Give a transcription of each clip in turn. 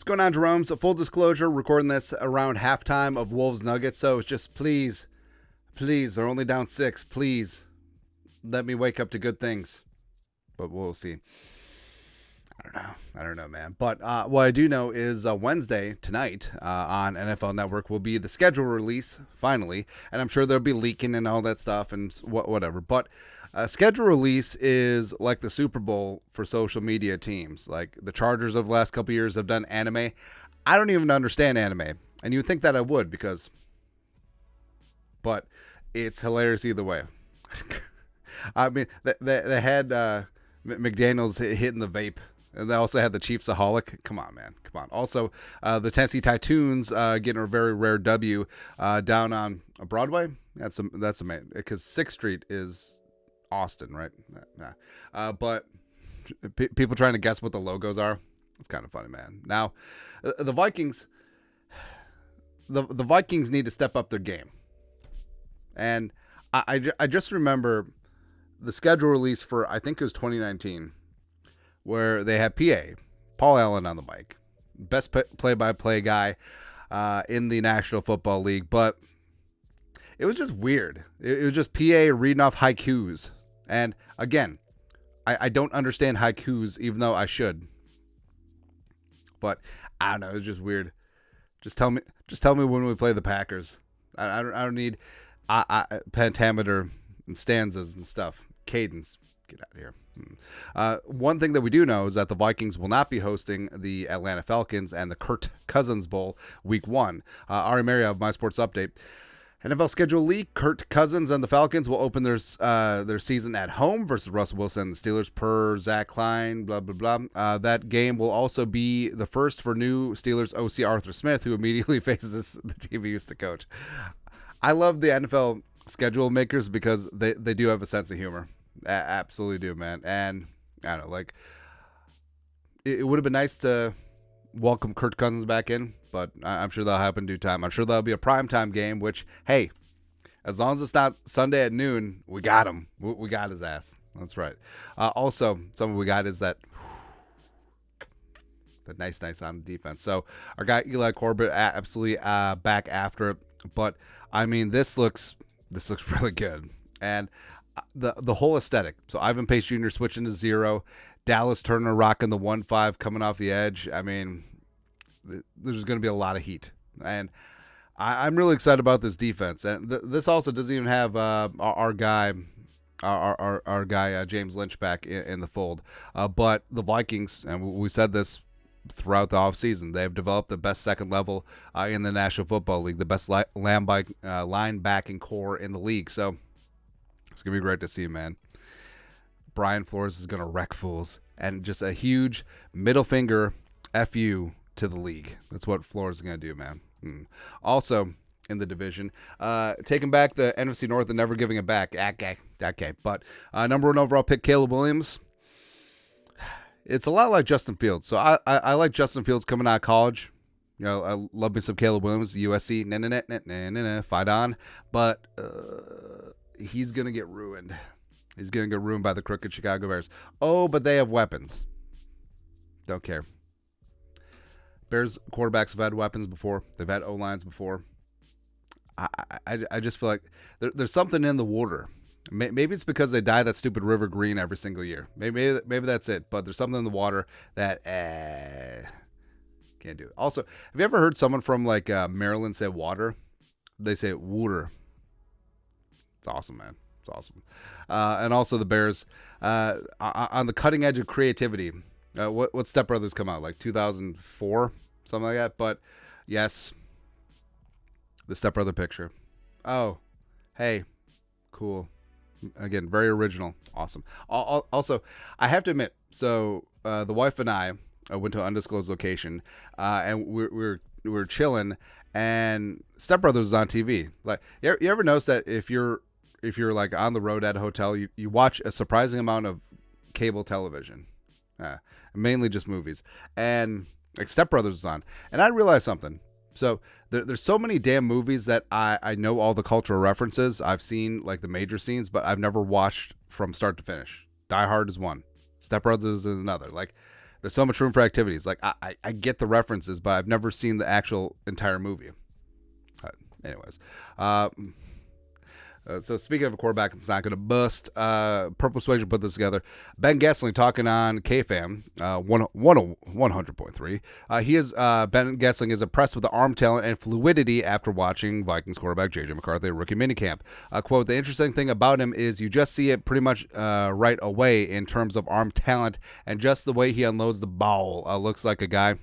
going on, Jerome? So full disclosure, recording this around halftime of Wolves Nuggets. So it's just please, they're only down 6. Please let me wake up to good things. But we'll see. I don't know, man. But what I do know is Wednesday tonight on NFL Network will be the schedule release finally, and I'm sure there'll be leaking and all that stuff and whatever. But schedule release is like the Super Bowl for social media teams. Like the Chargers of the last couple of years have done anime. I don't even understand anime, and you would think that I would but it's hilarious either way. I mean, they had McDaniels hitting the vape. And they also had the Chiefs-aholic. Come on, man. Come on. Also, the Tennessee Titans getting a very rare W down on Broadway. That's amazing. Because 6th Street is Austin, right? Nah. But people trying to guess what the logos are. It's kind of funny, man. Now, the Vikings, the Vikings need to step up their game. And I just remember the schedule release for, I think it was 2019, where they had Paul Allen on the mic, best play-by-play guy in the National Football League, but it was just weird. It was just PA reading off haikus, and again, I don't understand haikus, even though I should. But I don't know, it was just weird. Just tell me when we play the Packers. I don't need pentameter and stanzas and stuff. Cadence. Get out of here. One thing that we do know is that the Vikings will not be hosting the Atlanta Falcons and the Kirk Cousins Bowl Week 1. Ari Maria of My Sports Update. NFL schedule leak: Kirk Cousins and the Falcons will open their season at home versus Russell Wilson and the Steelers per Zach Klein, blah, blah, blah. That game will also be the first for new Steelers OC Arthur Smith, who immediately faces the team he used to coach. I love the NFL schedule makers because they do have a sense of humor. Absolutely do, man. And I don't know, like it would have been nice to welcome Kirk Cousins back in, but I'm sure that'll happen in due time. I'm sure that'll be a primetime game, which, hey, as long as it's not Sunday at noon, we got him. We got his ass. That's right. Also, something we got is that the nice on defense. So our guy Eli Corbett absolutely back after it, but I mean this looks really good. And the whole aesthetic. So Ivan Pace Jr. switching to 0, Dallas Turner rocking the 1-5 coming off the edge. I mean, there's going to be a lot of heat, and I'm really excited about this defense. And this also doesn't even have our guy James Lynch back in the fold. But the Vikings, and we said this throughout the offseason, they've developed the best second level in the National Football League, the best linebacking core in the league. So it's going to be great to see, man. Brian Flores is going to wreck fools. And just a huge middle finger FU to the league. That's what Flores is going to do, man. Also, in the division, taking back the NFC North and never giving it back. Okay. But number 1 overall pick, Caleb Williams. It's a lot like Justin Fields. So I like Justin Fields coming out of college. You know, I love me some Caleb Williams, USC, fight on. But he's going to get ruined. He's going to get ruined by the crooked Chicago Bears. Oh, but they have weapons. Don't care. Bears quarterbacks have had weapons before. They've had O-lines before. I just feel like there's something in the water. Maybe it's because they dye that stupid river green every single year. Maybe that's it. But there's something in the water that can't do it. Also, have you ever heard someone from like Maryland say water? They say water. It's awesome, man. It's awesome. And also the Bears on the cutting edge of creativity. What Step Brothers come out, like 2004, something like that? But yes, the Step Brother picture. Oh, hey, cool. Again, very original. Awesome. Also, I have to admit, so the wife and I went to an undisclosed location, and we were chilling, and Step Brothers was on TV. Like, you ever notice that if you're like on the road at a hotel, you watch a surprising amount of cable television, mainly just movies, and like Step Brothers was on, and I realized something. So there's so many damn movies that I know all the cultural references. I've seen like the major scenes, but I've never watched from start to finish. Die Hard is one. Step Brothers is another. Like there's so much room for activities. Like I get the references, but I've never seen the actual entire movie. Anyways, so speaking of a quarterback that's not going to bust, Purple Persuasion put this together. Ben Gessling talking on KFAM 100.3. Ben Gessling is impressed with the arm talent and fluidity after watching Vikings quarterback J.J. McCarthy at rookie minicamp. Quote, the interesting thing about him is you just see it pretty much right away in terms of arm talent and just the way he unloads the ball. Looks like a guy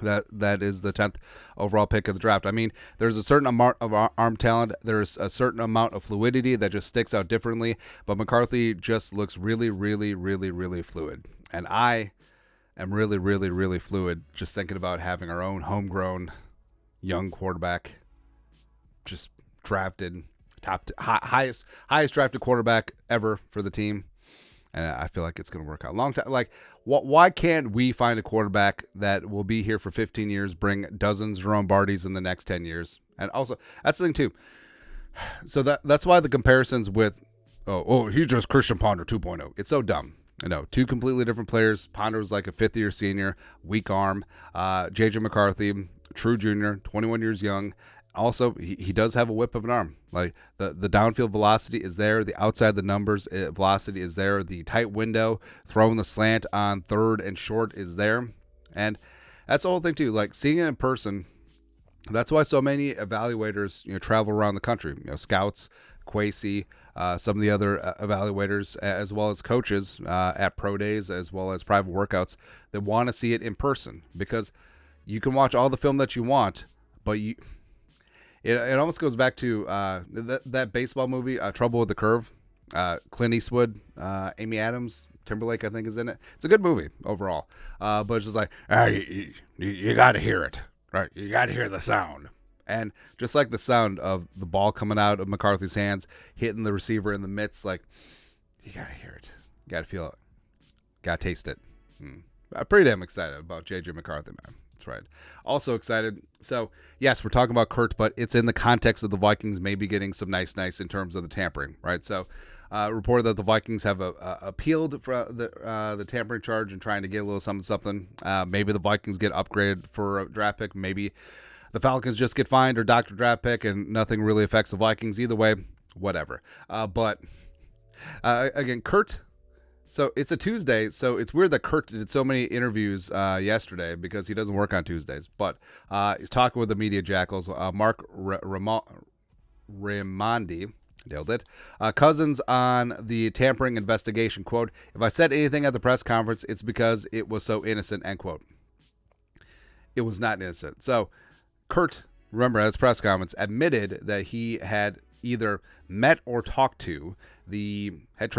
that is the 10th overall pick of the draft. I mean, there's a certain amount of arm talent. There's a certain amount of fluidity that just sticks out differently. But McCarthy just looks really, really, really, really fluid. And I am really, really, really fluid just thinking about having our own homegrown young quarterback just drafted, highest drafted quarterback ever for the team. And I feel like it's going to work out. Long time. Like, why can't we find a quarterback that will be here for 15 years, bring dozens of Jerome Bardys in the next 10 years? And also, that's the thing, too. So that's why the comparisons with, he's just Christian Ponder 2.0. It's so dumb. I know. Two completely different players. Ponder was like a fifth-year senior, weak arm. J.J. McCarthy, true junior, 21 years young. Also, he does have a whip of an arm. Like the downfield velocity is there. The outside the numbers velocity is there. The tight window, throwing the slant on third and short is there. And that's the whole thing too. Like seeing it in person, that's why so many evaluators travel around the country. Scouts, Quasi, some of the other evaluators, as well as coaches at pro days, as well as private workouts that want to see it in person, because you can watch all the film that you want, but It almost goes back to that baseball movie, Trouble with the Curve. Clint Eastwood, Amy Adams, Timberlake, I think, is in it. It's a good movie overall, but it's just like you got to hear it, right? You got to hear the sound, and just like the sound of the ball coming out of McCarthy's hands, hitting the receiver in the midst, like you got to hear it, you got to feel it, got to taste it. I'm pretty damn excited about J.J. McCarthy, man. That's right. Also excited. So, yes, we're talking about Kurt, but it's in the context of the Vikings maybe getting some nice in terms of the tampering, right? So, reported that the Vikings have appealed for the tampering charge and trying to get a little something. Maybe the Vikings get upgraded for a draft pick. Maybe the Falcons just get fined or docked a draft pick and nothing really affects the Vikings. Either way, whatever. But again, Kurt... So it's a Tuesday, so it's weird that Kurt did so many interviews yesterday because he doesn't work on Tuesdays. But he's talking with the media jackals. Mark Raimondi, nailed it. Cousins on the tampering investigation. Quote, if I said anything at the press conference, it's because it was so innocent, end quote. It was not innocent. So Kurt, remember, at his press conference, admitted that he had either met or talked to the head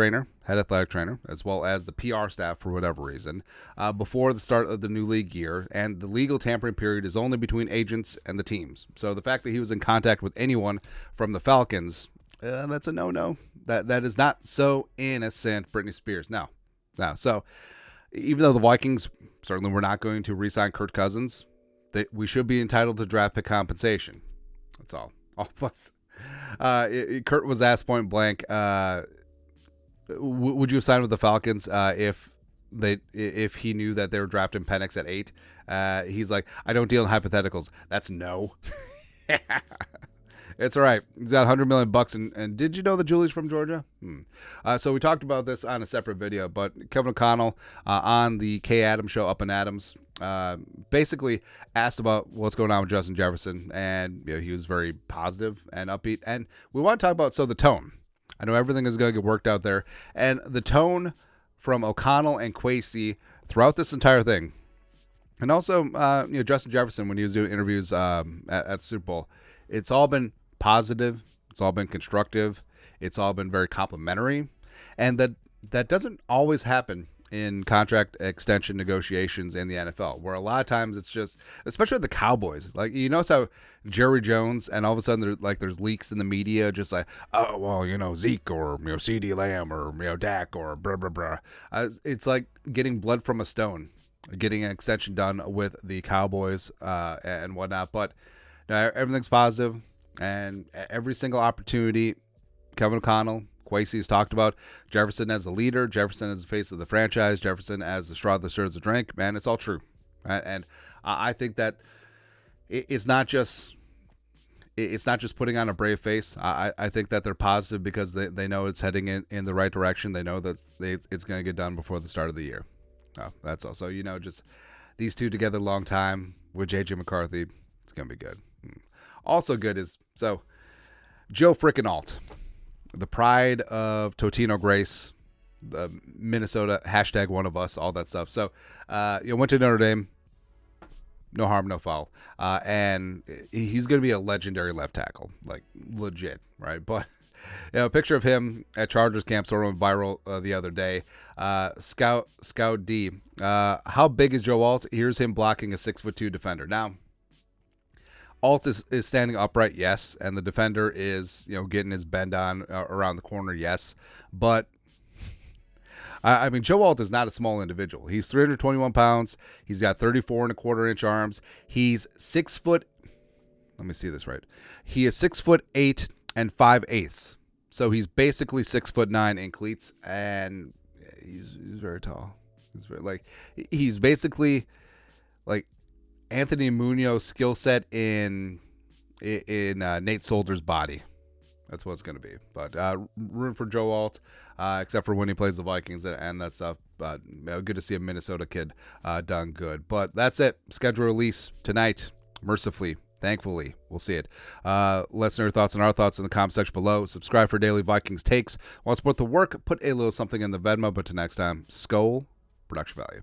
athletic trainer, as well as the PR staff for whatever reason, before the start of the new league year, and the legal tampering period is only between agents and the teams. So the fact that he was in contact with anyone from the Falcons, that's a no-no. That is not so innocent, Britney Spears. No. So even though the Vikings certainly were not going to re-sign Kirk Cousins, we should be entitled to draft pick compensation. That's all. Plus, Kurt was asked point blank, would you have signed with the Falcons if he knew that they were drafting Penix at 8? He's like, I don't deal in hypotheticals. That's no. It's all right. He's got $100 million, and did you know that Julie's from Georgia? So we talked about this on a separate video, but Kevin O'Connell on the Kay Adams show, Up and Adams, basically asked about what's going on with Justin Jefferson, and he was very positive and upbeat. And we want to talk about the tone. I know everything is going to get worked out there, and the tone from O'Connell and Quasi throughout this entire thing, and also Justin Jefferson when he was doing interviews at the Super Bowl, it's all been positive, it's all been constructive, it's all been very complimentary, and that doesn't always happen in contract extension negotiations in the NFL, where a lot of times it's just, especially the Cowboys, like you notice how Jerry Jones and all of a sudden there's leaks in the media just like, oh well, Zeke or CeeDee Lamb or Dak or blah blah blah. It's like getting blood from a stone, getting an extension done with the Cowboys and whatnot. But everything's positive, and every single opportunity, Kevin O'Connell, Kwesi's talked about. Jefferson as a leader, Jefferson as the face of the franchise, Jefferson as the straw that stirs the drink. Man, it's all true. Right? And I think that it's not just putting on a brave face. I think that they're positive because they know it's heading in the right direction. They know that it's going to get done before the start of the year. That's all. So, just these two together a long time with J.J. McCarthy, it's going to be good. Also good is, Joe frickin' Alt, the pride of Totino Grace, the Minnesota, #OneOfUs, all that stuff. So, went to Notre Dame. No harm, no foul. And he's going to be a legendary left tackle, like legit, right? But a picture of him at Chargers camp sort of went viral the other day. Scout D. How big is Joe Alt? Here's him blocking a 6'2" defender. Now, Alt is standing upright, yes, and the defender is getting his bend on around the corner, yes. But I mean, Joe Alt is not a small individual. He's 321 pounds. He's got 34.25-inch arms. He's 6 foot. Let me see this right. He is 6'8" and 5/8. So he's basically 6'9" in cleats, and he's very tall. He's basically like Anthony Munoz skill set in Nate Solder's body. That's what it's going to be. But room for Joe Alt, except for when he plays the Vikings and that stuff. But good to see a Minnesota kid done good. But that's it. Schedule release tonight, mercifully. Thankfully, we'll see it. Let us know your thoughts and our thoughts in the comment section below. Subscribe for daily Vikings takes. Want to support the work? Put a little something in the Venmo. But till next time, Skol, production value.